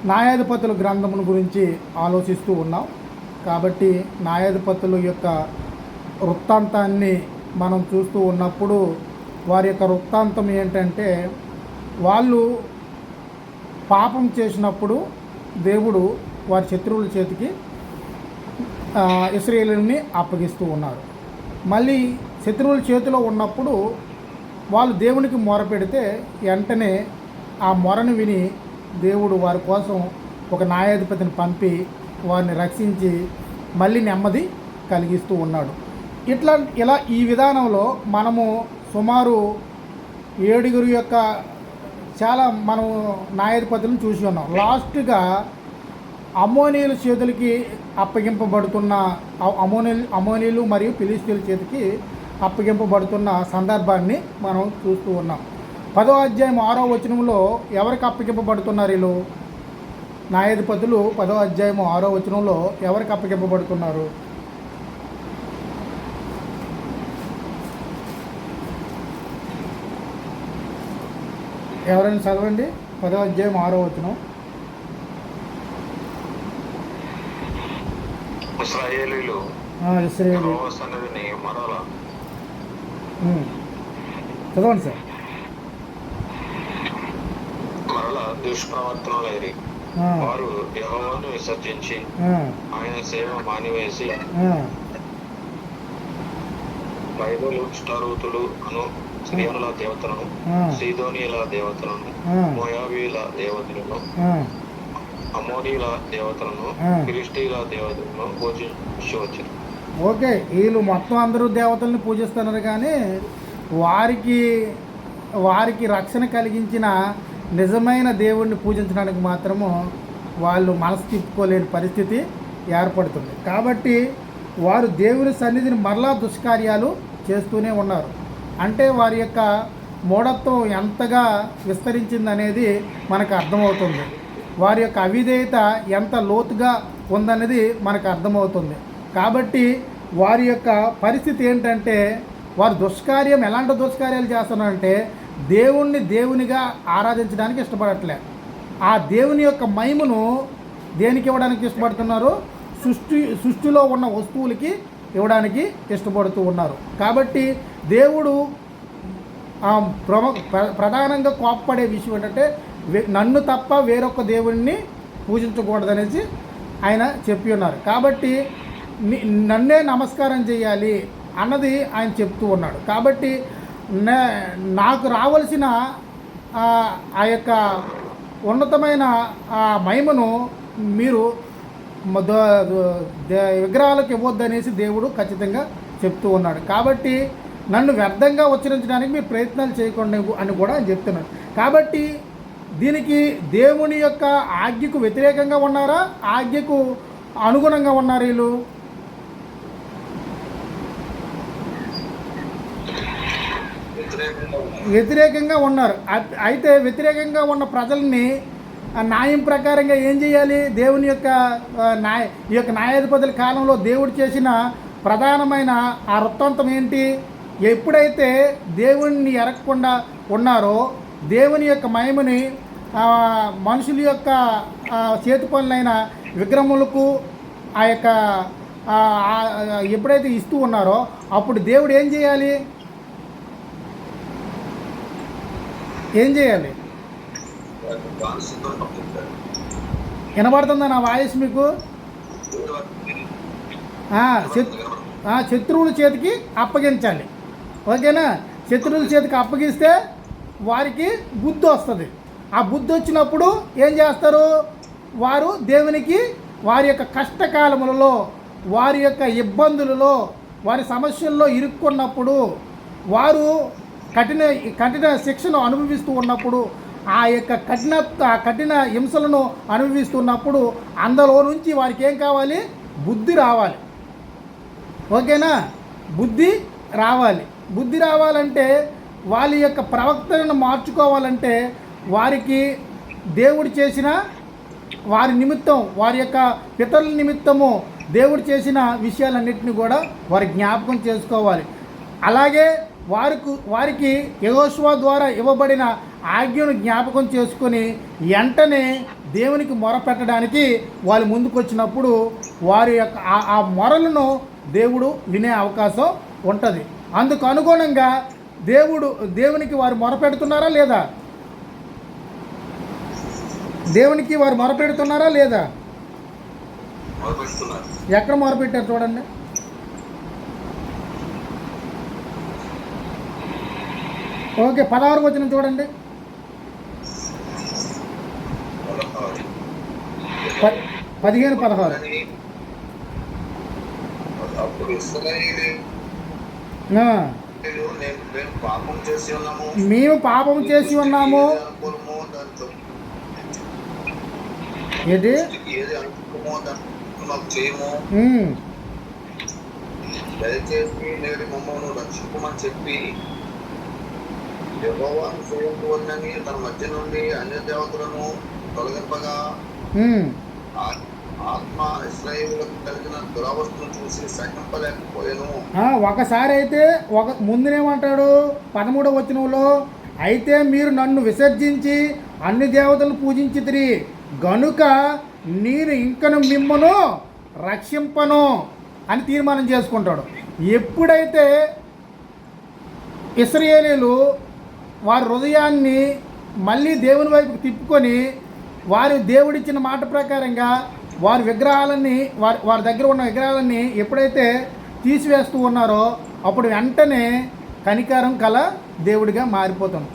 న్యాయాధిపతుల గ్రంథమును గురించి ఆలోచిస్తూ ఉన్నాం. కాబట్టి న్యాయాధిపతుల యొక్క వృత్తాంతాన్ని మనం చూస్తూ ఉన్నప్పుడు వారి యొక్క వృత్తాంతం ఏంటంటే, వాళ్ళు పాపం చేసినప్పుడు దేవుడు వారి శత్రువుల చేతికి ఇశ్రాయేలుని అప్పగిస్తూ ఉన్నారు. మళ్ళీ శత్రువుల చేతిలో ఉన్నప్పుడు వాళ్ళు దేవునికి మొరపెడితే వెంటనే ఆ మొరను విని దేవుడు వారి కోసం ఒక న్యాయాధిపతిని పంపి వారిని రక్షించి మళ్ళీ నెమ్మది కలిగిస్తూ ఉన్నాడు. ఇలా ఈ విధానంలో మనము సుమారు 7 యొక్క చాలా మనం న్యాయాధిపతులను చూసి ఉన్నాం. లాస్ట్గా అమ్మోనీయుల చేతులకి అప్పగింపబడుతున్న అమ్మోనీయులు మరియు ఫిలిష్తీయుల చేతికి అప్పగింపబడుతున్న సందర్భాన్ని మనం చూస్తూ ఉన్నాం. 10వ అధ్యాయం 6వ వచనంలో ఎవరికి అప్పగింపబడుతున్నారు? వీళ్ళు న్యాయాధిపతులు 10వ అధ్యాయం 6వ వచనంలో ఎవరికి అప్పగింపబడుతున్నారు? ఎవరైనా చదవండి. 10వ అధ్యాయం 6వ వచనం. ఇశ్రాయేలీయులు చదవండి సార్. మరల దుష్ప్రవర్తనలైరి వారు యెహోవాను విసర్జించి ఆయన సేవ మానివేసి బైబిలు స్టారూతులు అను సిరియనుల దేవతలను, సీదోనీయుల దేవతలను, మోయాబీల దేవతలను, అమోనీయుల దేవతలను, ఫిలిష్తీయుల దేవతలను పూజించి వచ్చారు. ఓకే, వీళ్ళు మొత్తం అందరూ దేవతలను పూజిస్తున్నారు, కానీ వారికి రక్షణ కలిగించిన నిజమైన దేవుణ్ణి పూజించడానికి మాత్రము వాళ్ళు మనసు తిప్పుకోలేని పరిస్థితి ఏర్పడుతుంది. కాబట్టి వారు దేవుని సన్నిధిని మరలా దుష్కార్యాలు చేస్తూనే ఉన్నారు. అంటే వారి యొక్క మూఢత్వం ఎంతగా విస్తరించిందనేది మనకు అర్థమవుతుంది. వారి యొక్క అవిధేయత ఎంత లోతుగా ఉందనేది మనకు అర్థమవుతుంది. కాబట్టి వారి యొక్క పరిస్థితి ఏంటంటే, వారు ఎలాంటి దుష్కార్యాలు చేస్తున్నారంటే దేవుణ్ణి దేవునిగా ఆరాధించడానికి ఇష్టపడట్లే. ఆ దేవుని యొక్క మహిమను దేనికి ఇవ్వడానికి ఇష్టపడుతున్నారు? సృష్టిలో ఉన్న వస్తువులకి ఇవ్వడానికి ఇష్టపడుతూ ఉన్నారు. కాబట్టి దేవుడు ప్రధానంగా కోప్పడే విషయం ఏంటంటే, నన్ను తప్ప వేరొక దేవుడిని పూజించకూడదనేసి ఆయన చెప్పి ఉన్నారు. కాబట్టి నన్నే నమస్కారం చేయాలి అన్నది ఆయన చెప్తూ ఉన్నాడు. కాబట్టి నాకు రావలసిన ఆ యొక్క ఉన్నతమైన మహిమను మీరు విగ్రహాలకు ఇవ్వద్దనేసి దేవుడు ఖచ్చితంగా చెప్తూ ఉన్నాడు. కాబట్టి నన్ను వ్యర్థంగా ఉచ్చరించడానికి మీరు ప్రయత్నాలు చేయకుండా అని కూడా ఆయన చెప్తున్నాడు. కాబట్టి దీనికి దేవుని యొక్క ఆజ్ఞకు వ్యతిరేకంగా ఉన్నారా, ఆజ్ఞకు అనుగుణంగా ఉన్నారు? వీళ్ళు వ్యతిరేకంగా ఉన్నారు. అయితే వ్యతిరేకంగా ఉన్న ప్రజల్ని న్యాయం ప్రకారంగా ఏం చేయాలి? దేవుని యొక్క ఈ యొక్క న్యాయాధిపతుల కాలంలో దేవుడు చేసిన ప్రధానమైన ఆ వృత్తాంతం ఏంటి? ఎప్పుడైతే దేవుణ్ణి ఎరగకుండా ఉన్నారో, దేవుని యొక్క మహిమని మనుషుల యొక్క చేతి పనులైన విగ్రహములకు ఆ యొక్క ఎప్పుడైతే ఇస్తూ ఉన్నారో, అప్పుడు దేవుడు ఏం చేయాలి? వినబడుతుందా నా వాయిస్ మీకు? శత్రువుల చేతికి అప్పగించాలి. ఓకేనా? శత్రువుల చేతికి అప్పగిస్తే వారికి బుద్ధి వస్తుంది. ఆ బుద్ధి వచ్చినప్పుడు ఏం చేస్తారు? వారు దేవునికి వారి యొక్క కష్టకాలములలో, వారి యొక్క ఇబ్బందులలో, వారి సమస్యల్లో ఇరుక్కున్నప్పుడు, వారు కఠిన శిక్షను అనుభవిస్తూ ఉన్నప్పుడు, ఆ యొక్క కఠిన హింసలను అనుభవిస్తున్నప్పుడు అందులో నుంచి వారికి ఏం కావాలి? బుద్ధి రావాలి. ఓకేనా? బుద్ధి రావాలంటే వాళ్ళ యొక్క ప్రవర్తనను మార్చుకోవాలంటే వారికి దేవుడు చేసిన వారి నిమిత్తం, వారి యొక్క పితరుల నిమిత్తము దేవుడు చేసిన విషయాలన్నింటినీ కూడా వారి జ్ఞాపకం చేసుకోవాలి. అలాగే వారికి యెహోషువ ద్వారా ఇవ్వబడిన ఆజ్ఞను జ్ఞాపకం చేసుకొని వెంటనే దేవునికి మొరపెట్టడానికి వాళ్ళు ముందుకొచ్చినప్పుడు వారి యొక్క ఆ మొరలను దేవుడు వినే అవకాశం ఉంటుంది. అందుకు అనుగుణంగా దేవునికి వారు మొరపెడుతున్నారా లేదా? దేవునికి వారు మొరపెడుతున్నారా లేదా? ఎక్కడ మొరపెట్టారు చూడండి. ఓకే, 16 వచనం చూడండి. 15-16. మేము పాపం చేసి ఉన్నాము. ఏంటి? దయచేసి నేడు మమ్మల్ని రక్షించమని చెప్పి యెహోవాను సేవించుకొనని తన మధ్య నుండి అన్య దేవతలను తొలగింపగా ఆత్మ ఇశ్రాయేలులకు కలిగిన దురవస్థను చూసి సహింపలేకపోయాను. ఒకసారి అయితే ముందునేమంటాడు 13వ వచనంలో, అయితే మీరు నన్ను విసర్జించి అన్ని దేవతలను పూజించితిరి గనుక నేను ఇంకను మిమ్మను రక్షింపను అని తీర్మానం చేసుకుంటాడు. ఎప్పుడైతే ఇశ్రాయేలీయులు వారి హృదయాన్ని మళ్ళీ దేవుని వైపుకి తిప్పుకొని వారి దేవుడిచ్చిన మాట ప్రకారంగా వారి విగ్రహాలన్నీ వారి దగ్గర ఉన్న విగ్రహాలన్నీ ఎప్పుడైతే తీసివేస్తూ ఉన్నారో అప్పుడు వెంటనే కనికారం గల దేవుడిగా మారిపోతాడు.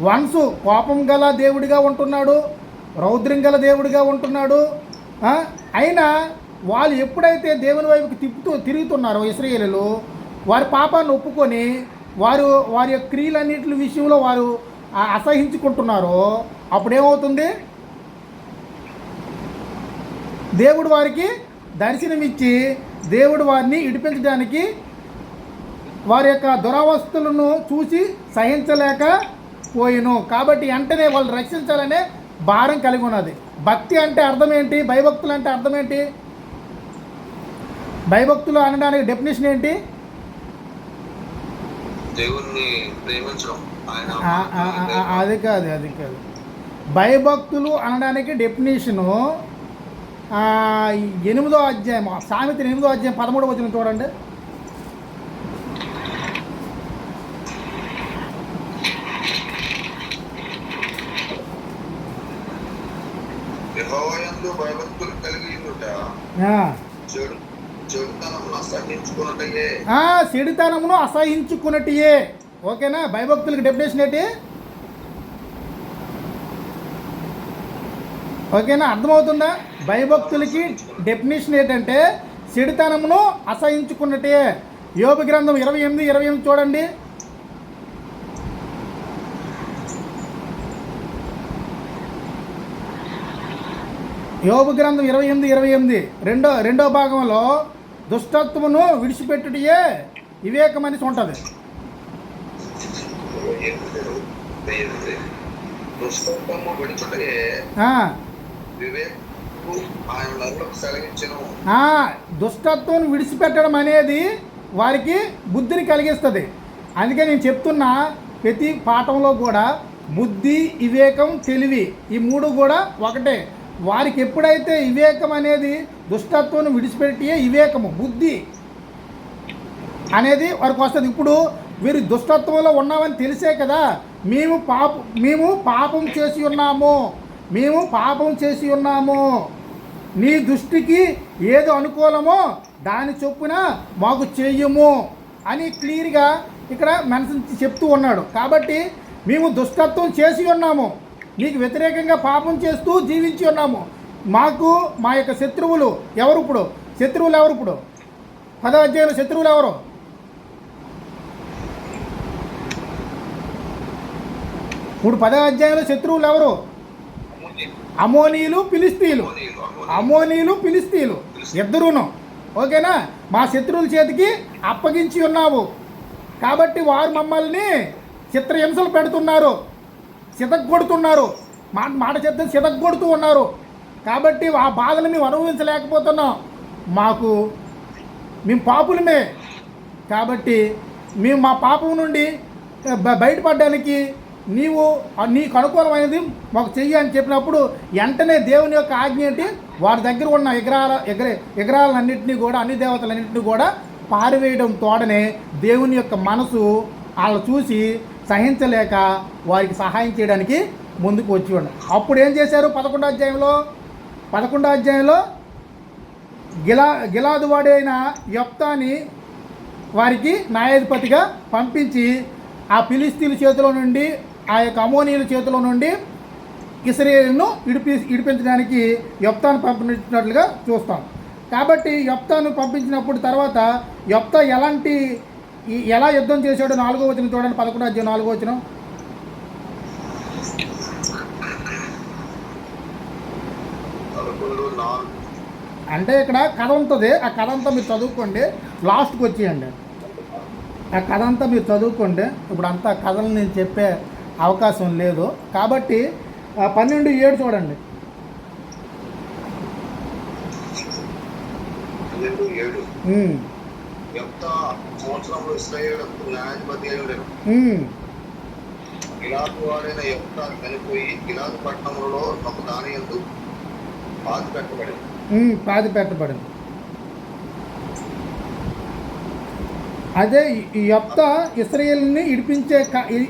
వన్స్ కోపం గల దేవుడిగా ఉంటున్నాడు, రౌద్రం గల దేవుడిగా ఉంటున్నాడు. అయినా వాళ్ళు ఎప్పుడైతే దేవుని వైపుకి తిరుగుతున్నారో ఇశ్రాయేలీయులు వారి పాపాన్ని ఒప్పుకొని వారి యొక్క క్రియలన్నింటి విషయంలో వారు అసహించుకుంటున్నారో అప్పుడేమవుతుంది? దేవుడు వారికి దర్శనమిచ్చి దేవుడు వారిని ఇడిపించడానికి వారి యొక్క దురవస్థలను చూసి సహించలేకపోయిను. కాబట్టి వెంటనే వాళ్ళు రక్షించాలనే భారం కలిగి ఉన్నది. భక్తి అంటే అర్థం ఏంటి? భయభక్తులు అంటే అర్థం ఏంటి? భయభక్తులు అనడానికి డెఫినేషన్ ఏంటి? దేవుణ్ణి ప్రేమించడం. అది కాదు. భయభక్తులు అనడానికి డెఫినేషను 8వ అధ్యాయం, సామెత 8వ అధ్యాయం 13వ వచనం చూడండి. యెహోవాయందు భయభక్తులు కలిగి ఉండుట చెడుతనమును అసహించుకున్నట్టే. ఓకేనా? భయభక్తులకి డెఫినేషన్ ఏంటి? ఓకేనా? అర్థమవుతుందా? భయభక్తులకి డెఫినేషన్ ఏంటంటే చెడుతనమును అసహించుకున్నట్టే. యోబు గ్రంథం 28 చూడండి. యోబు గ్రంథం 28 రెండో భాగంలో దుష్టత్వమును విడిచిపెట్టుటయే వివేకం అనేసి ఉంటుంది. దుష్టత్వం విడిచిపెట్టడం అనేది వారికి బుద్ధిని కలిగిస్తుంది. అందుకే నేను చెప్తున్నా ప్రతి పాఠంలో కూడా బుద్ధి, వివేకం, తెలివి ఈ మూడు కూడా ఒకటే. వారికి ఎప్పుడైతే వివేకం అనేది దుష్టత్వం విడిచిపెట్టి వివేకము, బుద్ధి అనేది వారికి వస్తుంది. ఇప్పుడు వీరు దుష్టత్వంలో ఉన్నామని తెలిసే కదా మేము పాపం చేసి ఉన్నాము, నీ దృష్టికి ఏదో అనుకూలమో దాని చొప్పున మాకు చెయ్యము అని క్లియర్గా ఇక్కడ మెన్షన్ చెప్తూ ఉన్నాడు. కాబట్టి మేము దుష్టత్వం చేసి ఉన్నాము, నీకు వ్యతిరేకంగా పాపం చేస్తూ జీవించి ఉన్నాము. మాకు మా యొక్క శత్రువులు ఎవరు? ఇప్పుడు 10వ అధ్యాయంలో శత్రువులు ఎవరు? ఇప్పుడు 10వ అధ్యాయంలో శత్రువులు ఎవరు? అమోనీయులు, ఫిలిస్తీయులు ఇద్దరును. ఓకేనా? మా శత్రువుల చేతికి అప్పగించి ఉన్నావు కాబట్టి వారు మమ్మల్ని చిత్రహింసలు పెడుతున్నారు, సితగొడుతున్నారు, మాట చెప్తే సితగొడుతూ ఉన్నారు. కాబట్టి ఆ బాధలు మేము అనుభవించలేకపోతున్నాం. మేము పాపులమే. కాబట్టి మేము మా పాపం నుండి బయటపడడానికి నీవు నీకు అనుకూలమైనది మాకు చెయ్యి అని చెప్పినప్పుడు వెంటనే దేవుని యొక్క ఆజ్ఞ ఏంటి, వారి దగ్గర ఉన్న విగ్రహాలన్నింటినీ కూడా, అన్ని దేవతలన్నింటినీ కూడా పారివేయడం తోడనే దేవుని యొక్క మనసు వాళ్ళు చూసి సహించలేక వారికి సహాయం చేయడానికి ముందుకు వచ్చి ఉన్నారు. అప్పుడు ఏం చేశారు? 11వ అధ్యాయంలో గిలాదు వాడైన యెఫ్తాని వారికి న్యాయాధిపతిగా పంపించి ఆ ఫిలిస్తీన్ల చేతిలో నుండి, ఆ యొక్క అమోనీయుల చేతిలో నుండి ఇశ్రాయేలును విడిపించడానికి యెఫ్తాను పంపించినట్లుగా చూస్తాం. కాబట్టి యెఫ్తాను పంపించినప్పుడు తర్వాత యెఫ్తా ఎలా యుద్ధం చేశాడో 4వ వచనం చూడండి. 11వ అధ్యాయం 4వ వచనం. అంటే ఇక్కడ కథ ఉంటుంది, ఆ కథ అంతా మీరు చదువుకోండి, లాస్ట్కి వచ్చేయండి. ఆ కథ అంతా మీరు చదువుకోండి. ఇప్పుడు అంతా కథలు నేను చెప్పే అవకాశం లేదు కాబట్టి 12:7 చూడండి. 12:7 యెఫ్తా సంవత్సరంలో ఇశ్రాయేలుకు న్యాయాధిపతి అయి ఉండెను. గిలాదు వాడైన యెఫ్తా చనిపోయి గిలాదు పట్టణంలో ఒక దాని యందు పాతి పెట్టబడింది. అదే ఈ యెఫ్తా ఇశ్రాయేలుని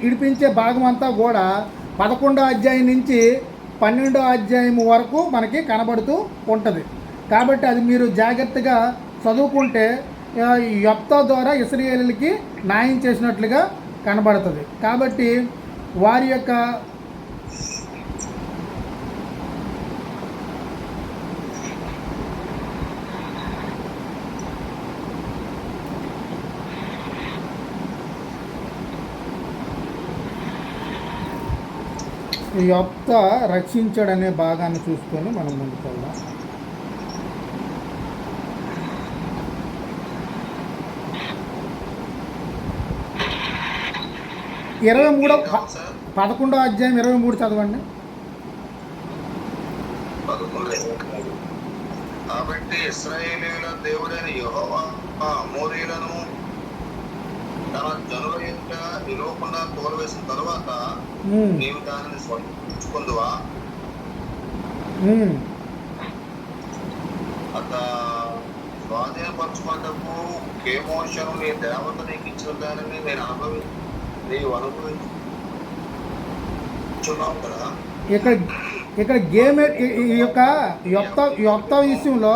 ఇడిపించే భాగం అంతా కూడా 11వ అధ్యాయం నుంచి 12వ అధ్యాయం వరకు మనకి కనబడుతూ ఉంటుంది. కాబట్టి అది మీరు జాగ్రత్తగా చదువుకుంటే యెఫ్తా ద్వారా ఇశ్రాయేలుకి న్యాయం చేసినట్లుగా కనబడుతుంది. కాబట్టి వారి యొక్క యెఫ్తా రక్షించాడనే భాగాన్ని చూసుకొని మనం ముందుకు వెళ్దాం. ఇరవై 11వ అధ్యాయం 23 చదవండి. కాబట్టి ఇశ్రాయేలీయుల దేవుడైన యెహోవా అమోరీయులను తన జనుల యొక్క నిలవకుండా తోలవేసిన తరువాత నీవు దానిని స్వతంత్రించుకుందువా? స్వాధీనపరచుకున్నకు కేమోషను నీ దేవత నీకు ఇచ్చిన దానిని నీవు అనుభవించున్నావు కదా. ఇక్కడ గేమ్ ఈ యొక్క యెఫ్తా విషయంలో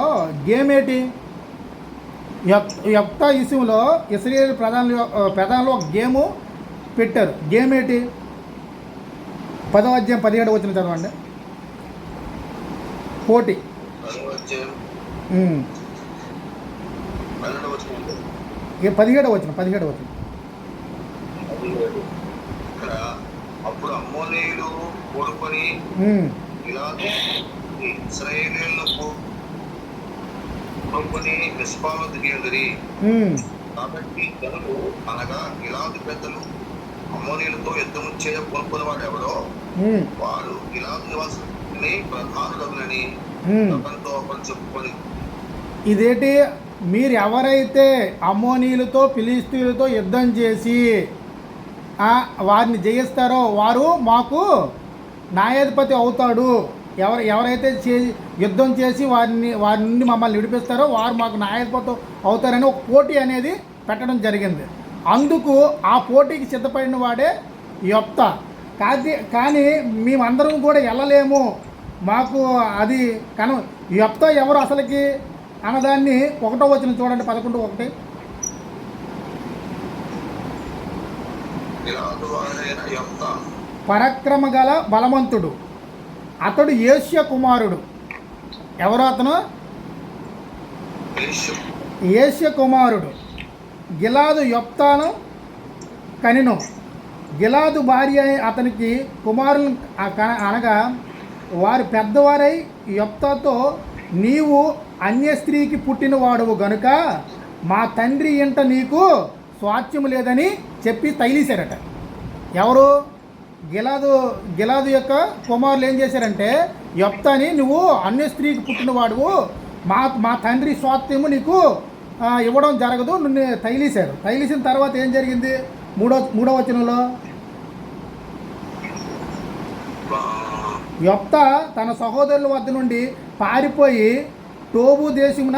గేమ్ ఏంటి? యెఫ్తా విషయంలో ఇశ్రాయేలు ప్రధానంలో ఒక గేము పెట్టారు. గేమ్ ఏంటి? 10వ అధ్యాయం 17వ వచనం చదవండి. పోటీ. 17వ వచనం. 17వ వచనం. ఇక్కడ అప్పుడు అమ్మోనీయులు కూడుకొని గిలాదు ఇశ్రాయేలీయులను కూడుకొని మిస్పాలో దిగి. కాబట్టి జనులు అనగా గిలాదు పెద్దలు అమ్మోనీయులతో యుద్ధం చేయ కొనుక్కున్న వాడు ఎవరో వాడు గిలాదు నివాసుని ప్రధానులని అతనితో చెప్పుకొని, ఇదేంటి? మీరు ఎవరైతే అమ్మోనీయులతో ఫిలిస్తీయులతో యుద్ధం చేసి వారిని జయిస్తారో వారు మాకు న్యాయాధిపతి అవుతాడు. ఎవరైతే యుద్ధం చేసి వారి నుండి మమ్మల్ని విడిపిస్తారో వారు మాకు న్యాయాధిపతి అవుతారని ఒక పోటీ అనేది పెట్టడం జరిగింది. అందుకు ఆ పోటీకి సిద్ధపడిన వాడే యెఫ్తా. కానీ మేమందరం కూడా వెళ్ళలేము, మాకు అది యెఫ్తా ఎవరు అసలుకి అన్నదాన్ని 1వ వచనం చూడండి. 11:1. పరాక్రమ గల బలవంతుడు, అతడు యోషియా కుమారుడు. ఎవరు అతను? యోషియా కుమారుడు. గిలాదు యెఫ్తాను కనిను. గిలాదు భార్య అతనికి కుమారులు అనగా వారు పెద్దవారై యెఫ్తాతో, నీవు అన్య స్త్రీకి పుట్టిన వాడువు గనుక మా తండ్రి ఇంట నీకు స్వాస్థ్యము లేదని చెప్పి తైలీశారట. ఎవరు? గిలాదు యొక్క కుమారులు ఏం చేశారంటే, యెఫ్తాని నువ్వు అన్య స్త్రీకి పుట్టినవాడువు, మా తండ్రి స్వాస్థ్యము నీకు ఇవ్వడం జరగదు, నిన్ను తైలీశారు. తైలీసిన తర్వాత ఏం జరిగింది? 3వ వచనంలో యొప్తా తన సహోదరుల వద్ద నుండి పారిపోయి టోబు దేశమున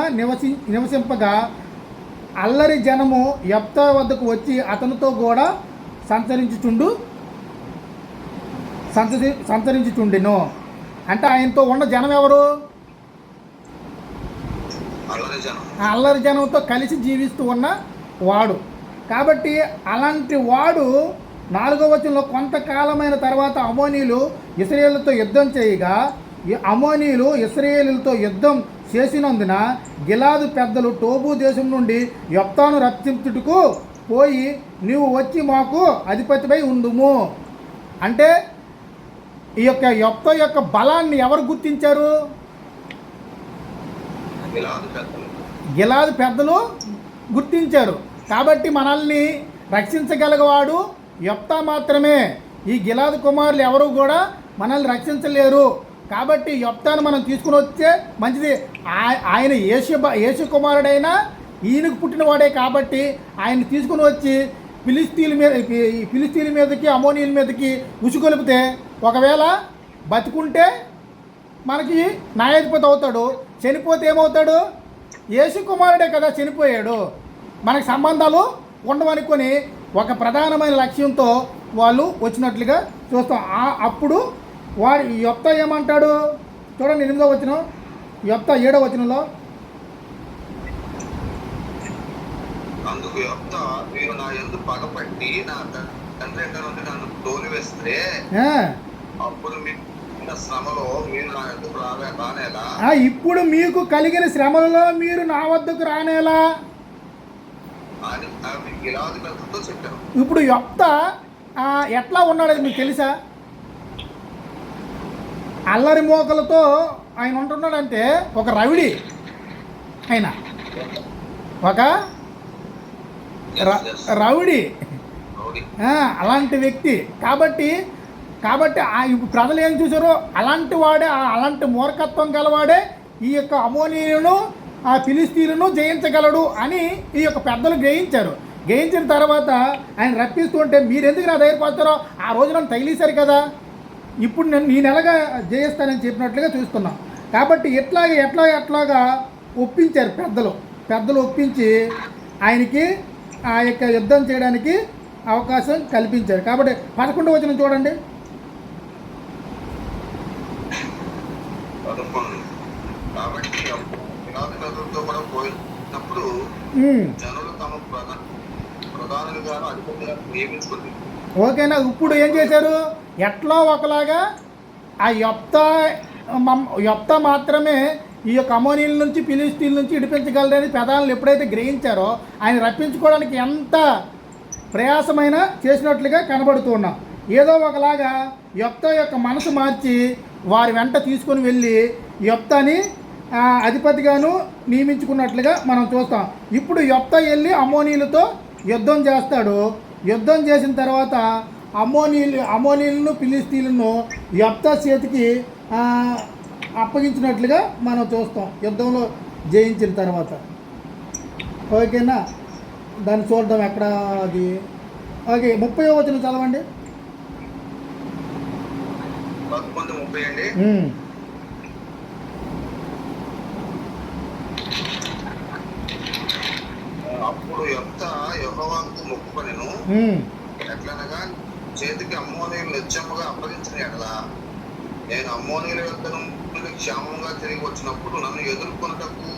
నివసింపగా అల్లరి జనము యొప్తా వద్దకు వచ్చి అతనితో కూడా సంచరించుచుండెను. అంటే ఆయనతో ఉన్న జనం ఎవరు? అల్లరి జనంతో కలిసి జీవిస్తూ ఉన్న వాడు. కాబట్టి అలాంటి వాడు 4వ వచనంలో కొంతకాలమైన తర్వాత అమోనీయులు ఇశ్రాయేలుతో యుద్ధం చేయగా అమోనీయులు ఇశ్రాయేలుతో యుద్ధం చేసినందున గిలాదు పెద్దలు టోబు దేశం నుండి యొప్తాను రప్పించుటకు పోయి నీవు వచ్చి మాకు అధిపతిపై ఉండుము. అంటే ఈ యొక్క యొప్తా యొక్క బలాన్ని ఎవరు గుర్తించారు? గిలాదు పెద్దలు గుర్తించారు. కాబట్టి మనల్ని రక్షించగలిగేవాడు యొప్తా మాత్రమే. ఈ గిలాదు కుమారులు ఎవరు కూడా మనల్ని రక్షించలేరు. కాబట్టి యొప్తాను మనం తీసుకుని వచ్చే మంచిది. ఆయన యేసు కుమారుడైనా ఈయనకు పుట్టినవాడే కాబట్టి ఆయన తీసుకుని వచ్చి ఫిలిస్తీన్ల మీదకి అమోనీయుల మీదకి ఉసుగొలిపితే ఒకవేళ బతికుంటే మనకి న్యాయాధిపతి అవుతాడు, చనిపోతే ఏమవుతాడు? యేసు కుమారుడే కదా చనిపోయాడు, మనకి సంబంధాలు ఉండవనుకొని ఒక ప్రధానమైన లక్ష్యంతో వాళ్ళు వచ్చినట్లుగా చూస్తాం. అప్పుడు వాడు యొప్తా ఏమంటాడు చూడండి, 8వ వచనం, యొప్తా 7వ వచనంలో, అందుకు యొప్తా మీరు నా యందు పగపట్టి నా తండ్రి నుండి నన్ను తోలివేస్తే అప్పుడు మీకు శ్రమలో మీరు నా యందుకు రానేలా, ఇప్పుడు మీకు కలిగిన శ్రమలలో మీరు నా వద్దకు రానేలా అని గిలాదు పెద్దలతో చెప్పారు. ఇప్పుడు యొప్తా ఎట్లా ఉన్నాడని మీకు తెలుసా? అల్లరి మోకలతో ఆయన ఉంటున్నాడంటే ఒక రౌడీ, ఆయన ఒక రౌడీ, అలాంటి వ్యక్తి. కాబట్టి ప్రజలు ఏం చూసారో అలాంటి వాడే, అలాంటి మూర్ఖత్వం గలవాడే ఈ యొక్క అమోనీయులను ఆ ఫిలిస్తీన్లను జయించగలడు అని ఈ యొక్క పెద్దలు గ్రహించారు. గ్రహించిన తర్వాత ఆయన రప్పిస్తుంటే మీరు ఎందుకు నా ధైర్యపడతారో ఆ రోజు నన్ను తగిలేశారు కదా, ఇప్పుడు నేను ఎలాగా జయిస్తానని చెప్పినట్లుగా చూస్తున్నాం. కాబట్టి ఎట్లాగా ఒప్పించారు పెద్దలు ఒప్పించి ఆయనకి ఆ యొక్క యుద్ధం చేయడానికి అవకాశం కల్పించారు. కాబట్టి 11వ వచనం చూడండి. కాబట్టి కూడా పోయినప్పుడు జనులు తమ ప్రధానులుగా అధిపతిగా నియమించుకుంది. ఓకేనా? ఇప్పుడు ఏం చేశారు? ఎట్లా ఒకలాగా ఆ యొప్తా మాత్రమే ఈ యొక్క అమోనీయుల నుంచి ఫిలిస్తీన్ల నుంచి విడిపించగలరని పెదాలను ఎప్పుడైతే గ్రహించారో ఆయన రప్పించుకోవడానికి ఎంత ప్రయాసమైన చేసినట్లుగా కనబడుతూ ఉన్నాం. ఏదో ఒకలాగా యొప్తా యొక్క మనసు మార్చి వారి వెంట తీసుకొని వెళ్ళి యొప్తాని అధిపతిగాను నియమించుకున్నట్లుగా మనం చూస్తాం. ఇప్పుడు యొప్తా వెళ్ళి అమోనీయులతో యుద్ధం చేస్తాడు. యుద్ధం చేసిన తర్వాత అమోనీయులను ఫిలిస్తీన్లను యొప్తా చేతికి అప్పగించినట్లుగా మనం చూస్తాం యుద్ధంలో జయించిన తర్వాత. ఓకేనా? దాన్ని చూద్దాం ఎక్కడ అది. ఓకే, 30వ వచనం చదవండి. 11:30 అండి. అప్పుడు యొప్తా యెహోవాకు మొక్కుకొనెను, ఎట్లనగా చేతికి అమ్మోనీయులు నిత్యముగా అప్పగించిన ఎడల నేను అమ్మోనీయుల యొద్ద నుండి క్షేమంగా తిరిగి వచ్చినప్పుడు నన్ను ఎదుర్కొనుటకు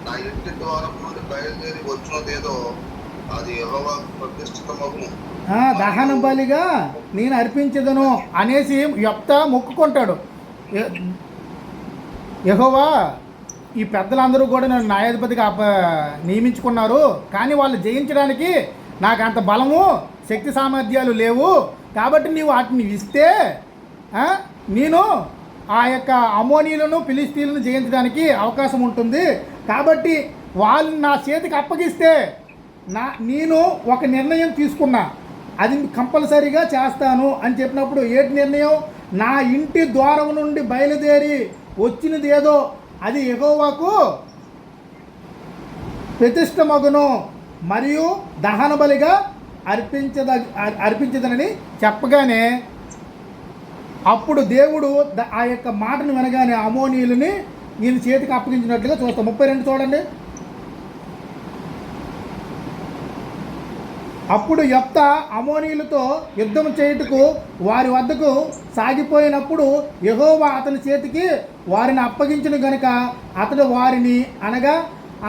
నా ఇంటి ద్వారం నుండి బయలుదేరి వచ్చినదేదో అది యెహోవాకు ప్రతిష్ఠితమగును, దహన బలిగా నేను అర్పించదను అనేసి యొప్తా మొక్కుకుంటాడు. యెహోవా ఈ పెద్దలందరూ కూడా నన్ను న్యాయాధిపతిగా నియమించుకున్నారు, కానీ వాళ్ళు జయించడానికి నాకు అంత బలము శక్తి సామర్థ్యాలు లేవు. కాబట్టి నీవు వాటిని ఇస్తే నేను ఆ యొక్క అమోనీయులను ఫిలిస్తీన్లను జయించడానికి అవకాశం ఉంటుంది. కాబట్టి వాళ్ళు నా చేతికి అప్పగిస్తే నేను ఒక నిర్ణయం తీసుకున్నా, అది కంపల్సరీగా చేస్తాను అని చెప్పినప్పుడు ఏంటి నిర్ణయం? నా ఇంటి ద్వారం నుండి బయలుదేరి వచ్చినది ఏదో అది యెహోవాకు ప్రతిష్ఠమగును మరియు దహన బలిగా అర్పించదనని చెప్పగానే అప్పుడు దేవుడు ఆ యొక్క మాటను వినగానే అమోనీయులని ఈయన చేతికి అప్పగించినట్లుగా చూస్తాం. 32 చూడండి. అప్పుడు యెఫ్తా అమోనీయులతో యుద్ధం చేయుటకు వారి వద్దకు సాగిపోయినప్పుడు యెహోవా అతని చేతికి వారిని అప్పగించిన గనుక అతడు వారిని అనగా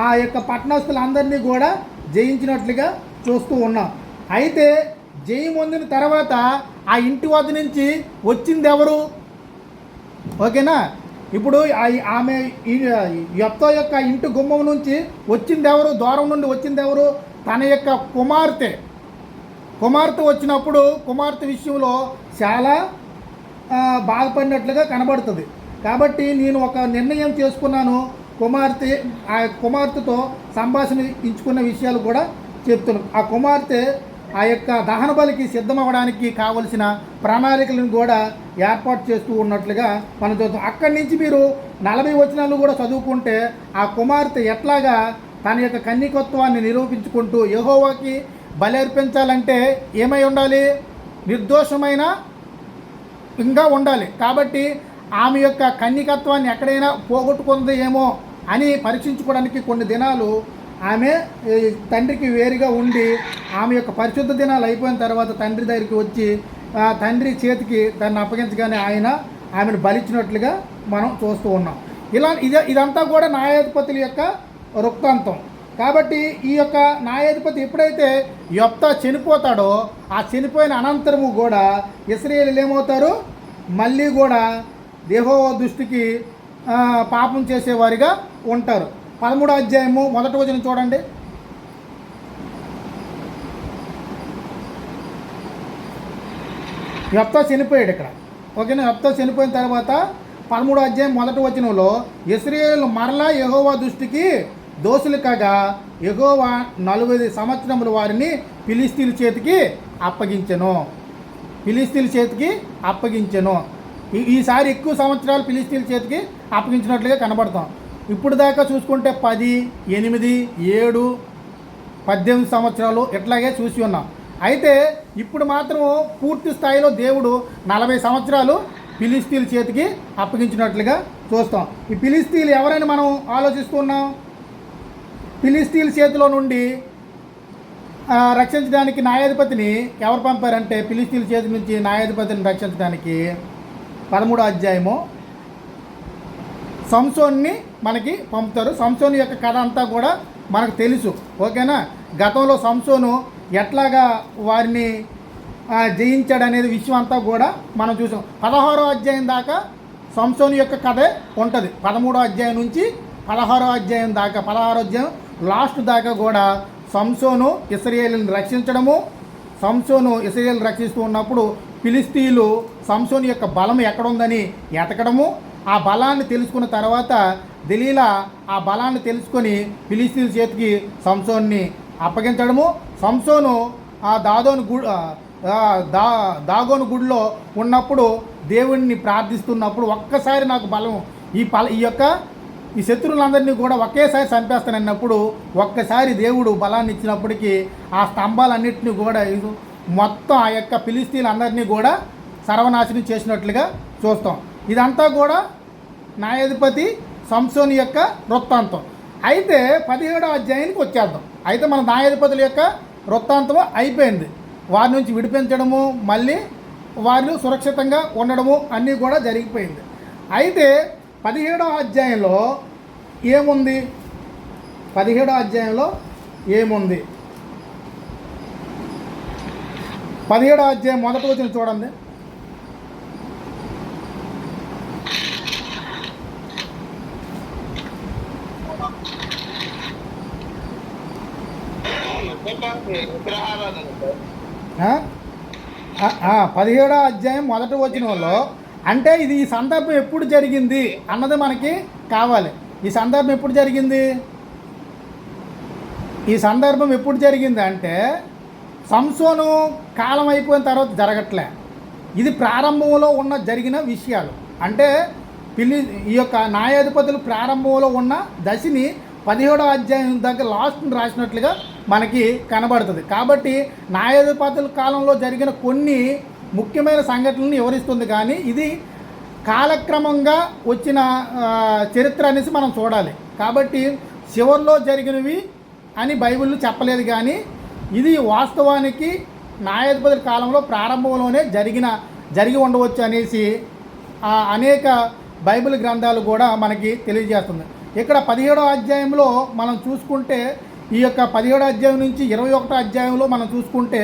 ఆ యొక్క పట్టణస్తులందరినీ కూడా జయించినట్లుగా చూస్తూ ఉన్నాం. అయితే జయం పొందిన తర్వాత ఆ ఇంటి వద్ద నుంచి వచ్చింది ఎవరు? ఓకేనా? ఇప్పుడు ఆమె యెఫ్తా యొక్క ఇంటి గుమ్మం నుంచి వచ్చింది ఎవరు? దూరం నుండి వచ్చింది ఎవరు? తన యొక్క కుమార్తె వచ్చినప్పుడు కుమార్తె విషయంలో చాలా బాధపడినట్లుగా కనబడుతుంది. కాబట్టి నేను ఒక నిర్ణయం చేసుకున్నాను, ఆ కుమార్తెతో సంభాషణ ఇచ్చుకున్న విషయాలు కూడా చెప్తున్నాను. ఆ కుమార్తె ఆ యొక్క దహన బలికి సిద్ధమవ్వడానికి కావలసిన ప్రణాళికలను కూడా ఏర్పాటు చేస్తూ ఉన్నట్లుగా మనం చూస్తాం. అక్కడి నుంచి మీరు 40 వచనాలు కూడా చదువుకుంటే ఆ కుమార్తె ఎట్లాగా తన యొక్క కన్యకత్వాన్ని నిరూపించుకుంటూ యెహోవాకి బలి అర్పించాలంటే ఏమై ఉండాలి? నిర్దోషమైన ఇంకా ఉండాలి. కాబట్టి ఆమె యొక్క కన్యకత్వాన్ని ఎక్కడైనా పోగొట్టుకుంది ఏమో అని పరీక్షించుకోవడానికి కొన్ని దినాలు ఆమె తండ్రికి వేరుగా ఉండి ఆమె యొక్క పరిశుద్ధ దినాలు అయిపోయిన తర్వాత తండ్రి దగ్గరికి వచ్చి తండ్రి చేతికి దాన్ని అప్పగించగానే ఆమెను బలిచ్చినట్లుగా మనం చూస్తూ ఉన్నాం. ఇదంతా కూడా న్యాయాధిపతుల యొక్క వృత్తాంతం. కాబట్టి ఈ యొక్క న్యాయాధిపతి ఎప్పుడైతే యెఫ్తా చనిపోతాడో ఆ చనిపోయిన అనంతరము కూడా ఇశ్రాయేలీయులు ఏమవుతారు? మళ్ళీ కూడా యెహోవా దృష్టికి పాపం చేసేవారిగా ఉంటారు. 13వ అధ్యాయము 1వ వచనం చూడండి. యెఫ్తా చనిపోయాడు ఇక్కడ. ఓకేనా? యెఫ్తా చనిపోయిన తర్వాత 13వ అధ్యాయం 1వ వచనంలో ఇశ్రాయేలీయులు మరలా యెహోవా దృష్టికి దోషులు కాగా యెహోవా 40 సంవత్సరములు వారిని ఫిలిష్తీయుల చేతికి అప్పగించెను. ఈసారి ఎక్కువ సంవత్సరాలు ఫిలిష్తీయుల చేతికి అప్పగించినట్లుగా కనబడతాం. ఇప్పుడు దాకా చూసుకుంటే 10, 8, 7, 18 సంవత్సరాలు ఇట్లాగే చూసి ఉన్నాం. అయితే ఇప్పుడు మాత్రం పూర్తి స్థాయిలో దేవుడు 40 సంవత్సరాలు ఫిలిష్తీయుల చేతికి అప్పగించినట్లుగా చూస్తాం. ఈ ఫిలిష్తీయులు ఎవరైనా మనం ఆలోచిస్తున్నాం? ఫిలిష్తీయుల చేతిలో నుండి రక్షించడానికి న్యాయాధిపతిని ఎవరు పంపారంటే ఫిలిష్తీయుల చేతి నుంచి న్యాయాధిపతిని రక్షించడానికి 13వ అధ్యాయము సంసోన్ని మనకి పంపుతారు. సంసోను యొక్క కథ అంతా కూడా మనకు తెలుసు. ఓకేనా? గతంలో సంసోను ఎట్లాగా వారిని జయించాడనేది విషయం అంతా కూడా మనం చూసాం. 16వ అధ్యాయం దాకా సంసోను యొక్క కథే ఉంటుంది. 13వ అధ్యాయం నుంచి 16వ అధ్యాయం దాకా 16వ అధ్యాయం లాస్ట్ దాకా కూడా సంసోను ఇశ్రాయేలుని రక్షించడము, సంసోను ఇశ్రాయేలు రక్షిస్తూ ఉన్నప్పుడు ఫిలిష్తీయులు సంసోను యొక్క బలం ఎక్కడుందని ఎతకడము, ఆ బలాన్ని తెలుసుకున్న తర్వాత దెలీలా ఆ బలాన్ని తెలుసుకొని ఫిలిష్తీయుల చేతికి సంసోన్ని అప్పగించడము. సంసోను ఆ దాగోను గుడిలో ఉన్నప్పుడు దేవుణ్ణి ప్రార్థిస్తున్నప్పుడు ఒక్కసారి నాకు బలం ఈ శత్రువులందరినీ కూడా ఒకేసారి చంపేస్తానన్నప్పుడు ఒక్కసారి దేవుడు బలాన్ని ఇచ్చినప్పటికీ ఆ స్తంభాలన్నింటినీ కూడా మొత్తం ఆ యొక్క ఫిలిష్తీయులందరినీ కూడా సర్వనాశనం చేసినట్లుగా చూస్తాం. ఇదంతా కూడా న్యాయాధిపతి సంసోను యొక్క వృత్తాంతం. అయితే 17వ అధ్యాయానికి వచ్చేద్దాం. అయితే మన న్యాయాధిపతుల యొక్క వృత్తాంతం అయిపోయింది. వారి నుంచి విడిపించడము, మళ్ళీ వారిని సురక్షితంగా ఉండడము అన్నీ కూడా జరిగిపోయింది. అయితే 17వ అధ్యాయంలో ఏముంది? 17వ అధ్యాయంలో ఏముంది? 17వ అధ్యాయం 1వ వచనం చూడండి. విగ్రహాలను 17వ అధ్యాయం 1వ వచనంలో అంటే ఇది ఈ సందర్భం ఎప్పుడు జరిగింది అన్నది మనకి కావాలి. ఈ సందర్భం ఎప్పుడు జరిగింది? ఈ సందర్భం ఎప్పుడు జరిగింది అంటే సంసోను కాలం అయిపోయిన తర్వాత జరగట్లే. ఇది ప్రారంభంలో జరిగిన విషయాలు. అంటే ఈ యొక్క న్యాయాధిపతులు ప్రారంభంలో ఉన్న దశని 17వ అధ్యాయం దగ్గర లాస్ట్ని రాసినట్లుగా మనకి కనబడుతుంది. కాబట్టి న్యాయాధిపతుల కాలంలో జరిగిన కొన్ని ముఖ్యమైన సంఘటనలను వివరిస్తుంది. కానీ ఇది కాలక్రమంగా వచ్చిన చరిత్ర అనేసి మనం చూడాలి. కాబట్టి చివరిలో జరిగినవి అని బైబిల్లో చెప్పలేదు. కానీ ఇది వాస్తవానికి న్యాయాధిపతుల కాలంలో ప్రారంభంలోనే జరిగి ఉండవచ్చు అనేసి అనేక బైబిల్ గ్రంథాలు కూడా మనకి తెలియజేస్తుంది. ఇక్కడ 17వ అధ్యాయంలో మనం చూసుకుంటే, ఈ యొక్క 17వ అధ్యాయం నుంచి 21వ అధ్యాయంలో మనం చూసుకుంటే,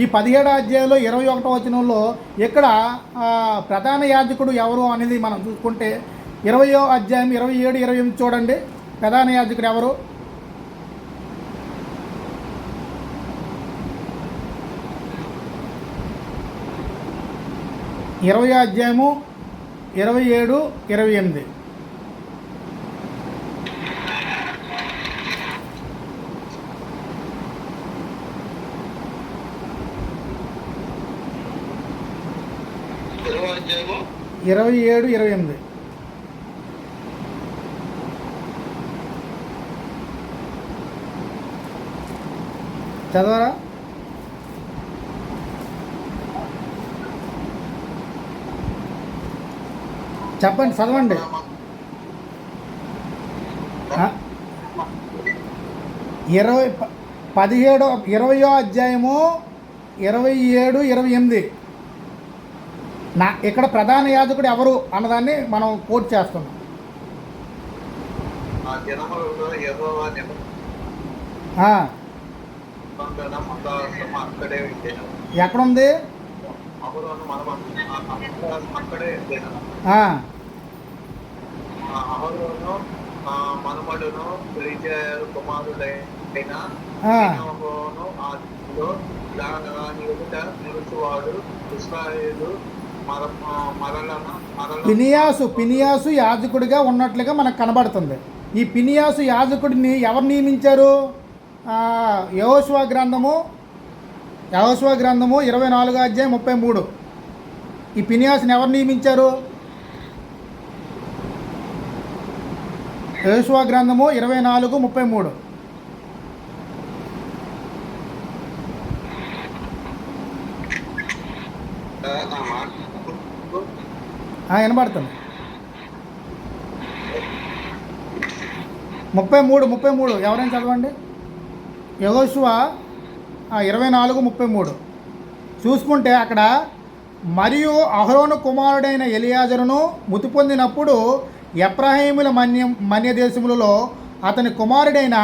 ఈ 17వ అధ్యాయంలో 21వ వచనంలో ఇక్కడ ప్రధాన యాజకుడు ఎవరు అనేది మనం చూసుకుంటే, 20వ అధ్యాయం 27, 28 చూడండి. ప్రధాన యాజకుడు ఎవరు? ఇరవై అధ్యాయము 27, 28. ఇరవై 27, 28. చదవరా? చెప్పండి, చదవండి. 20వ అధ్యాయము 27, 28. ఇక్కడ ప్రధాన యాజకుడు ఎవరు అన్నదాన్ని మనం కోట్ చేస్తున్నాం. ఎక్కడుంది? మనమడును కుమారుడైన పినియాసు యాజకుడిగా ఉన్నట్లుగా మనకు కనబడుతుంది. ఈ పినియాసు యాజకుడిని ఎవరు నియమించారు? యెహోషువ గ్రంథము 24వ అధ్యాయం 33. ఈ పినియాసుని ఎవరు నియమించారు? యెహోషువ గ్రంథము 24:33. వినబడుతుంది. 33 ఎవరైనా చదవండి. యెహోషువ 24:33 చూసుకుంటే అక్కడ, మరియు అహరోను కుమారుడైన ఎలియాజరును మృతి పొందినప్పుడు ఎఫ్రాయిముల మన్య దేశములలో అతని కుమారుడైన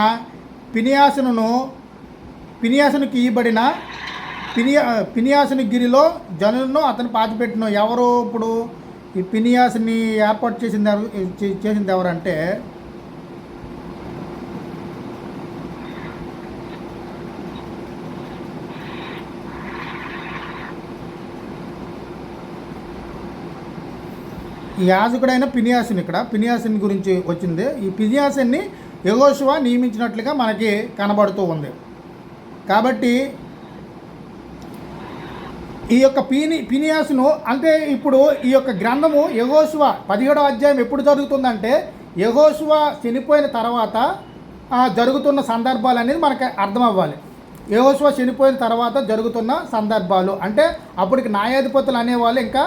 పినియాసునికి ఇవ్వబడిన పినియాసుని గిరిలో జనులను అతను పాతిపెట్టిన. ఎవరు ఇప్పుడు ఈ పినియాసుని ఏర్పాటు చేసింది ఎవరంటే, ఈ యాజకుడైన పినియాసుని, ఇక్కడ పినియాసుని గురించి వచ్చింది. ఈ పినియాసుని యెహోషువ నియమించినట్లుగా మనకి కనబడుతూ ఉంది. కాబట్టి ఈ యొక్క పినియాసును, అంటే ఇప్పుడు ఈ యొక్క గ్రంథము యెహోషువ 17వ అధ్యాయం ఎప్పుడు జరుగుతుందంటే, యెహోషువ చనిపోయిన తర్వాత జరుగుతున్న సందర్భాలు అనేది మనకు అర్థం అవ్వాలి. యెహోషువ చనిపోయిన తర్వాత జరుగుతున్న సందర్భాలు అంటే అప్పటికి న్యాయాధిపతులు అనేవాళ్ళు ఇంకా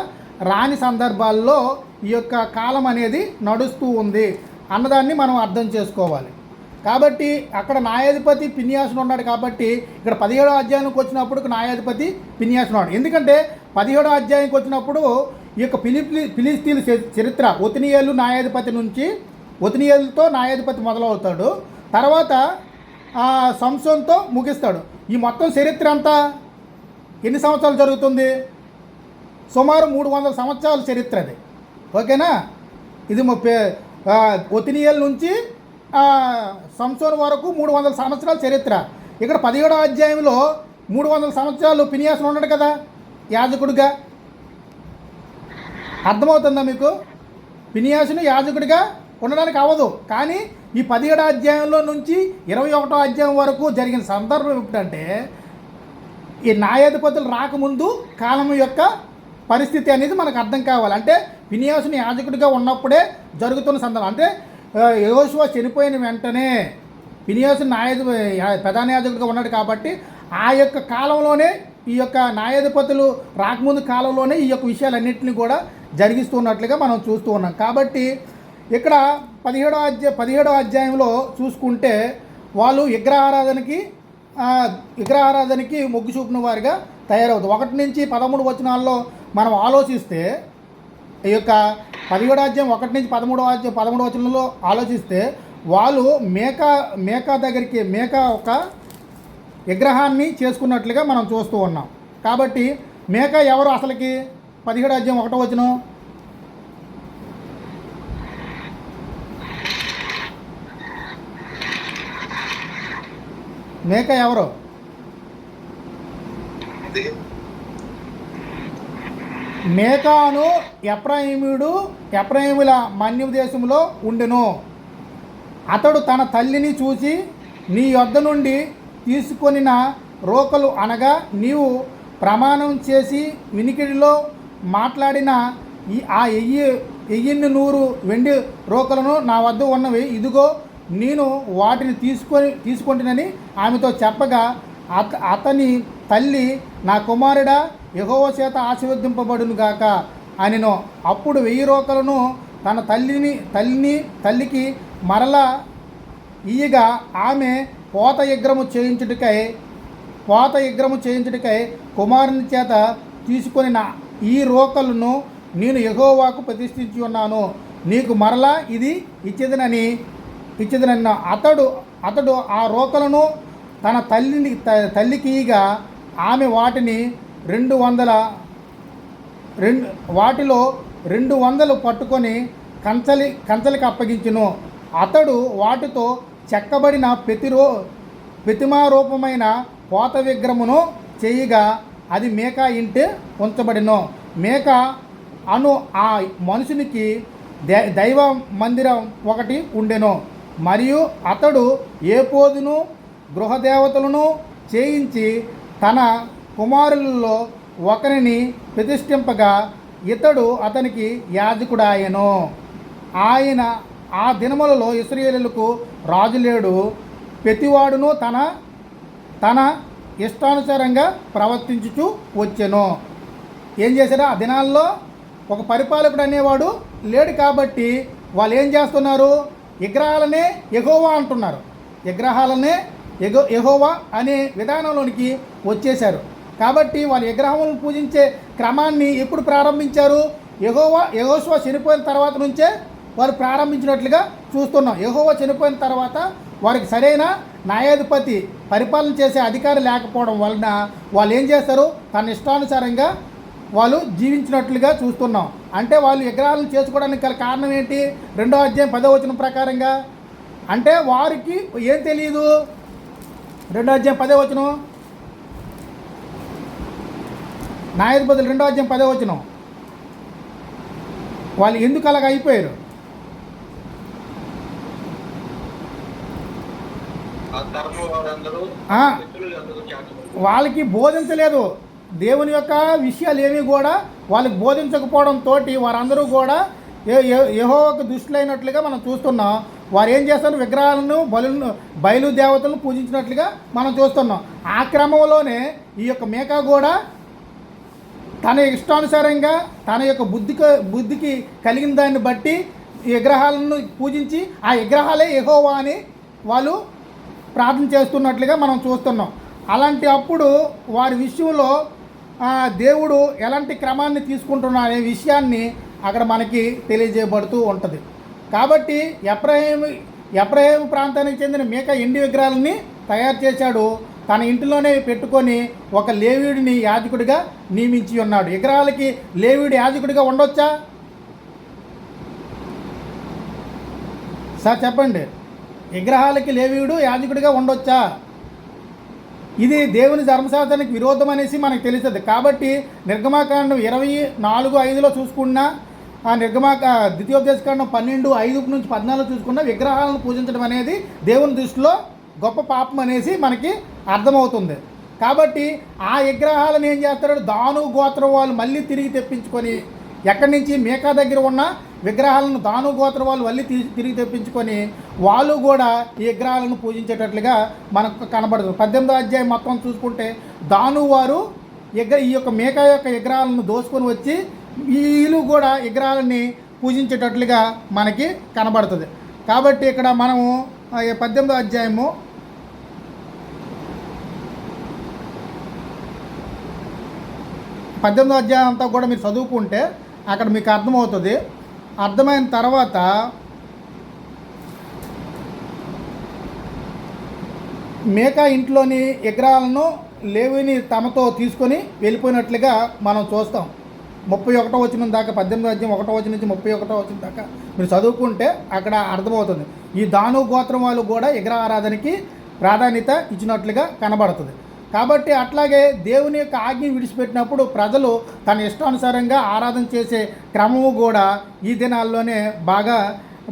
రాని సందర్భాల్లో ఈ యొక్క కాలం అనేది నడుస్తూ ఉంది అన్నదాన్ని మనం అర్థం చేసుకోవాలి. కాబట్టి అక్కడ న్యాయాధిపతి పినియాసును ఉన్నాడు. కాబట్టి ఇక్కడ 17వ అధ్యాయానికి వచ్చినప్పుడు న్యాయాధిపతి పినియాసును ఉన్నాడు. ఎందుకంటే 17వ అధ్యాయానికి వచ్చినప్పుడు ఈ యొక్క ఫిలిస్తీన్ల చరిత్ర ఒత్నియేలు న్యాయాధిపతి నుంచి, ఒత్నియేలుతో న్యాయాధిపతి మొదలవుతాడు. తర్వాత సంసోన్తో ముగిస్తాడు. ఈ మొత్తం చరిత్ర అంతా ఎన్ని సంవత్సరాలు జరుగుతుంది? సుమారు 300 సంవత్సరాల చరిత్ర అది. ఓకేనా? ఇది ఒత్నియేలు నుంచి సంసోన్ వరకు 300 సంవత్సరాల చరిత్ర. ఇక్కడ 17వ అధ్యాయంలో 300 సంవత్సరాలు పినియాసును ఉన్నాడు కదా యాజకుడిగా. అర్థమవుతుందా మీకు? పినియాసును యాజకుడిగా ఉండడానికి అవ్వదు. కానీ ఈ 17వ అధ్యాయంలో నుంచి 21వ అధ్యాయం వరకు జరిగిన సందర్భం ఏమిటంటే, ఈ న్యాయాధిపతులు రాకముందు కాలం యొక్క పరిస్థితి అనేది మనకు అర్థం కావాలి. అంటే పినియాసుని యాజకుడిగా ఉన్నప్పుడే జరుగుతున్న సందర్భం. అంటే యెహోషువ చనిపోయిన వెంటనే పినియాసుని ప్రధాన యాజకుడిగా ఉన్నాడు. కాబట్టి ఆ యొక్క కాలంలోనే ఈ యొక్క న్యాయాధిపతులు రాకముందు కాలంలోనే ఈ యొక్క విషయాలన్నింటినీ కూడా జరిగిస్తున్నట్లుగా మనం చూస్తూ ఉన్నాం. కాబట్టి ఇక్కడ 17వ అధ్యాయంలో చూసుకుంటే వాళ్ళు విగ్రహారాధనకి మొగ్గు చూపిన వారిగా తయారవుతుంది. 1 నుంచి 13 వచనాల్లో మనం ఆలోచిస్తే, ఈ యొక్క 17వ అధ్యాయం 1 నుంచి 13వ వచనంలో ఆలోచిస్తే వాళ్ళు మేకా ఒక విగ్రహాన్ని చేసుకున్నట్లుగా మనం చూస్తూ ఉన్నాం. కాబట్టి మేకా ఎవరు అసలుకి? 17వ అధ్యాయం 1వ వచనం, మేకా ఎవరు? మేకాను ఎఫ్రాయిముల మన్యు దేశంలో ఉండెను. అతడు తన తల్లిని చూసి, నీ యొద్ద నుండి తీసుకొనిన రోకలు అనగా నీవు ప్రమాణం చేసి వినికిడిలో మాట్లాడిన ఆ 1,100 వెండి రోకలను నా వద్ద ఉన్నవి, ఇదిగో నేను వాటిని తీసుకుంటునని ఆమెతో చెప్పగా, అతని తల్లి, నా కుమారుడా, యెహోవా చేత ఆశీర్వదింపబడును గాక అనిను. అప్పుడు 1000 రోకలను తన తల్లికి మరలా ఇయ్యగా, ఆమె పోత యజ్ఞము చేయించుటకై కుమారుని చేత తీసుకొని ఈ రోకలను నేను యెహోవాకు ప్రతిష్ఠించి ఉన్నాను, నీకు మరలా ఇది ఇచ్చేదనని అతడు ఆ రోకలను తన తల్లికి ఇయ్యగా, ఆమె వాటిలో 200 పట్టుకొని కంచలికి అప్పగించును. అతడు వాటితో చెక్కబడిన ప్రతిమారూపమైన పోత విగ్రహమును చేయగా, అది మేకా ఇంటి ఉంచబడిను. మేకా అను ఆ మనుషునికి దైవ మందిరం ఒకటి ఉండెను. మరియు అతడు ఏపోదును గృహదేవతలను చేయించి తన కుమారులలో ఒకరిని ప్రతిష్ఠింపగా, ఇతడు అతనికి యాజకుడాయెను. ఆయన ఆ దినములలో ఇశ్రాయేలుకు రాజు లేడు, ప్రతివాడును తన ఇష్టానుసారంగా ప్రవర్తించుచూ వచ్చెను. ఏం చేశారు? ఆ దినాల్లో ఒక పరిపాలకుడు అనేవాడు లేడు. కాబట్టి వాళ్ళు ఏం చేస్తున్నారు? విగ్రహాలనే యెహోవా అంటున్నారు. విగ్రహాలనే యెహోవా అనే విధానంలోనికి వచ్చేశారు. కాబట్టి వాళ్ళు విగ్రహాలను పూజించే క్రమాన్ని ఎప్పుడు ప్రారంభించారు? యెహోషువ చనిపోయిన తర్వాత నుంచే వారు ప్రారంభించినట్లుగా చూస్తున్నాం. యెహోవా చనిపోయిన తర్వాత వారికి సరైన న్యాయాధిపతి, పరిపాలన చేసే అధికారి లేకపోవడం వలన వాళ్ళు ఏం చేస్తారు? తన ఇష్టానుసారంగా వాళ్ళు జీవించినట్లుగా చూస్తున్నాం. అంటే వాళ్ళు విగ్రహాలను చేసుకోవడానికి గల కారణం ఏంటి? 2వ అధ్యాయం 10వ వచనం ప్రకారంగా అంటే వారికి ఏం తెలియదు. 2వ అధ్యాయం 10వ వచనం, న్యాయాధిపతులు 2వ అధ్యాయం 10వ వచనం, వాళ్ళు ఎందుకు అలాగ అయిపోయారు? వాళ్ళకి బోధించలేదు. దేవుని యొక్క విషయాలు ఏమీ కూడా వాళ్ళకి బోధించకపోవడంతో వారందరూ కూడా యెహోవాకు దుష్టులైనట్లుగా మనం చూస్తున్నాం. వారు ఏం చేస్తారు? విగ్రహాలను బయలు దేవతలను పూజించినట్లుగా మనం చూస్తున్నాం. ఆ క్రమంలోనే ఈ యొక్క మేకా కూడా తన ఇష్టానుసారంగా తన యొక్క బుద్ధికి కలిగిన దాన్ని బట్టి ఈ విగ్రహాలను పూజించి ఆ విగ్రహాలే యెహోవా అని వాళ్ళు ప్రార్థన చేస్తున్నట్లుగా మనం చూస్తున్నాం. అలాంటి అప్పుడు వారి విషయంలో దేవుడు ఎలాంటి క్రమాన్ని తీసుకుంటున్నా అనే విషయాన్ని అక్కడ మనకి తెలియజేయబడుతూ ఉంటుంది. కాబట్టి ఎఫ్రాయిము ప్రాంతానికి చెందిన మేకా ఎండి విగ్రహాలని తయారు చేశాడు. తన ఇంటిలోనే పెట్టుకొని ఒక లేవీయుడిని యాజకుడిగా నియమించి ఉన్నాడు. విగ్రహాలకి లేవీయుడు యాజకుడిగా ఉండొచ్చా సార్? చెప్పండి. విగ్రహాలకి లేవీయుడు యాజకుడిగా ఉండొచ్చా? ఇది దేవుని ధర్మశాస్త్రానికి విరోధం అనేసి మనకు తెలుస్తుంది. కాబట్టి నిర్గమాకాండం 24:5లో చూసుకున్నా, ఆ ద్వితీయోపదేశకాండం 12:5 నుంచి 14 చూసుకున్నా, విగ్రహాలను పూజించడం అనేది దేవుని దృష్టిలో గొప్ప పాపం అనేసి మనకి అర్థమవుతుంది. కాబట్టి ఆ విగ్రహాలను ఏం చేస్తారు? దాను గోత్రం వాళ్ళు మళ్ళీ తిరిగి తెప్పించుకొని, ఎక్కడి నుంచి మేకా దగ్గర ఉన్న విగ్రహాలను దాను గోత్రం వాళ్ళు మళ్ళీ తిరిగి తెప్పించుకొని వాళ్ళు కూడా ఈ విగ్రహాలను పూజించేటట్లుగా మనకు కనబడుతుంది. 18వ అధ్యాయం మొత్తం చూసుకుంటే దాను వారు ఈ యొక్క మేకా యొక్క విగ్రహాలను దోసుకొని వచ్చి వీళ్ళు కూడా విగ్రహాలని పూజించేటట్లుగా మనకి కనబడుతుంది. కాబట్టి ఇక్కడ మనము 18వ అధ్యాయము 18వ అధ్యాయం అంతా కూడా మీరు చదువుకుంటే అక్కడ మీకు అర్థమవుతుంది. అర్థమైన తర్వాత మేకా ఇంట్లోని విగ్రహాలను లేవిని తమతో తీసుకొని వెళ్ళిపోయినట్లుగా మనం చూస్తాం. 31వ వచనం దాకా 18వ అధ్యాయం 1వ వచనం నుంచి 31వ వచనం దాకా మీరు చదువుకుంటే అక్కడ అర్థమవుతుంది. ఈ దాను గోత్రం వాళ్ళు కూడా విగ్రహ ఆరాధనకి ప్రాధాన్యత ఇచ్చినట్లుగా కనబడుతుంది. కాబట్టి అట్లాగే దేవుని యొక్క ఆజ్ఞ విడిచిపెట్టినప్పుడు ప్రజలు తన ఇష్టానుసారంగా ఆరాధన చేసే క్రమము కూడా ఈ దినాల్లోనే బాగా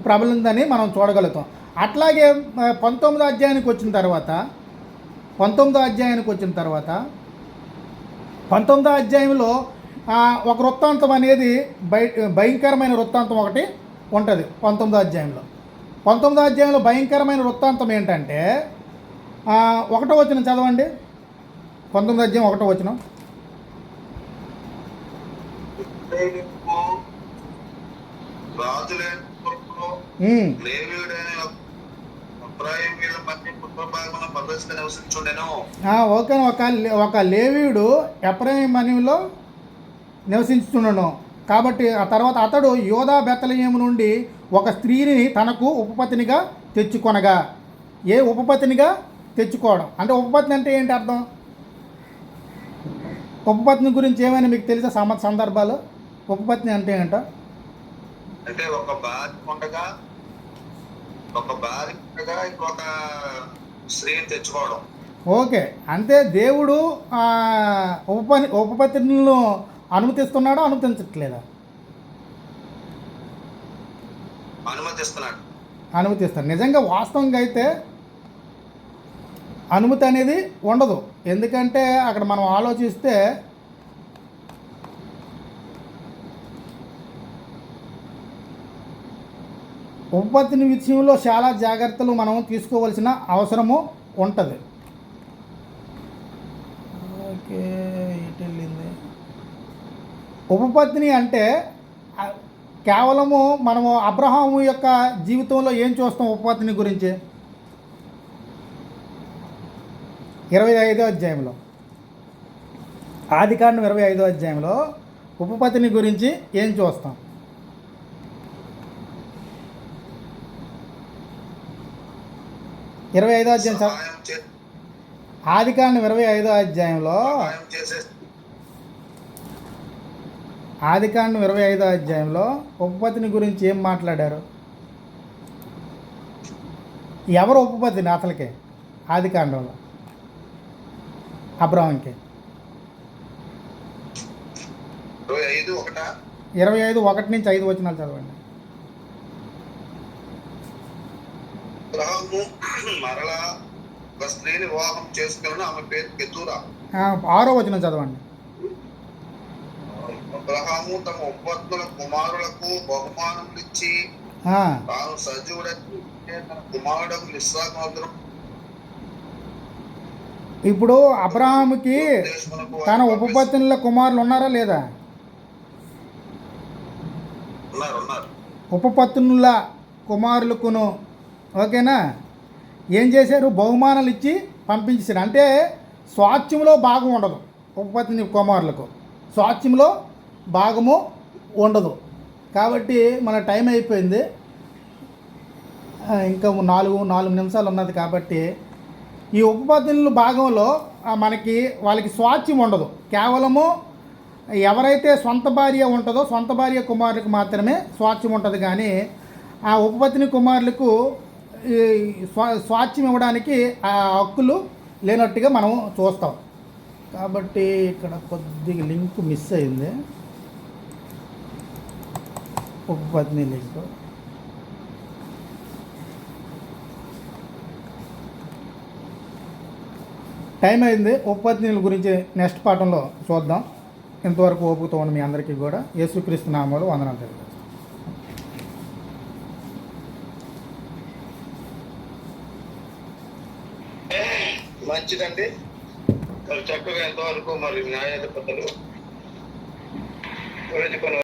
ప్రబలిందని మనం చూడగలుగుతాం. అట్లాగే 19వ అధ్యాయానికి వచ్చిన తర్వాత 19వ అధ్యాయంలో ఒక వృత్తాంతం అనేది భయంకరమైన వృత్తాంతం ఒకటి ఉంటుంది. 19వ అధ్యాయంలో భయంకరమైన వృత్తాంతం ఏంటంటే 1వ వచనం చదవండి. 19వ అధ్యాయం 1వ వచనం. ఓకే, ఒక లేవీయుడు ఎఫ్రాయిము మనిలో నివసించుచుండెను. కాబట్టి ఆ తర్వాత అతడు యోధా బెత్లెహేము నుండి ఒక స్త్రీని తనకు ఉపపత్నిగా తెచ్చుకొనగా. ఏ ఉపపత్నిగా తెచ్చుకోవడం అంటే, ఉపపత్ని అంటే ఏంటి అర్థం? ఉపపత్ని గురించి ఏమైనా మీకు తెలిసే సందర్భాలు? ఉపపత్ని అంటే ఏంటో? అంటే ఒక భార్య ఉండగా ఇంకొక స్త్రీని తెచ్చుకోవడం. ఓకే, అంటే దేవుడు ఉపపత్నులను అనుమతిస్తున్నాడా, అనుమతించట్లేదా? అనుమతిస్తాడు. నిజంగా వాస్తవంగా అయితే అనుమతి అనేది ఉండదు. ఎందుకంటే అక్కడ మనం ఆలోచిస్తే ఉపపత్ని విషయంలో చాలా జాగ్రత్తలు మనం తీసుకోవాల్సిన అవసరము ఉంటుంది. ఓకే, వెళ్ళింది ఉపపత్ని అంటే కేవలము మనము అబ్రహాము యొక్క జీవితంలో ఏం చూస్తాం ఉపపత్ని గురించి? 25వ అధ్యాయంలో, ఆదికాండం 25వ అధ్యాయంలో ఉపపత్ని గురించి ఏం చూస్తాం? ఆదికాండం 25వ అధ్యాయంలో ఉపపత్ని గురించి ఏం మాట్లాడారు? ఎవరు ఉపపత్ని అసలుకే ఆదికాండంలో అబ్రహాంకి? 25:1 నుంచి 5 వచనాలు చదవండి. మరలా ఒక స్త్రీని వివాహం చేసుకుని ఆమె పేరు కెతూరా. 6వ వచనం చదవండి. అబ్రహాము తమ ఉపపత్నుల కుమారులకు బహుమానములు ఇచ్చి తాను సజీవుడని తన కుమారుడు ఇస్సాకు వద్దకు. ఇప్పుడు అబ్రహాముకి తన ఉపపత్నుల కుమారులు ఉన్నారా లేదా? ఉపపత్నుల కుమారులకును ఓకేనా ఏం చేశారు? బహుమానాలు ఇచ్చి పంపించారు. అంటే స్వాస్థ్యంలో భాగం ఉండదు. ఉపపత్ని కుమారులకు స్వాస్థ్యంలో భాగము ఉండదు. కాబట్టి మన టైం అయిపోయింది, ఇంకా 4 నిమిషాలు ఉన్నది. కాబట్టి ఈ ఉపపత్నుల భాగంలో వాళ్ళకి స్వాస్థ్యం ఉండదు. కేవలము ఎవరైతే సొంత భార్య ఉంటుందో సొంత భార్య కుమారులకు మాత్రమే స్వాస్థ్యం ఉంటుంది. కానీ ఆ ఉపపత్ని కుమారులకు స్వాస్థ్యం ఇవ్వడానికి ఆ హక్కులు లేనట్టుగా మనం చూస్తాం. కాబట్టి ఇక్కడ కొద్దిగా లింక్ మిస్ అయింది, ఉపపత్ని లింక్. టైం అయింది. ఉపపత్నుల గురించి నెక్స్ట్ పాఠంలో చూద్దాం. ఇంతవరకు ఓపుతో ఉన్న మీ అందరికీ కూడా యేసుక్రీస్తు నామములో వందనాలు తెలియజేస్తాను. మంచిదండి. చక్కగా ఎంతవరకు మరి న్యాయాధిపతులు గురించి కొన్ని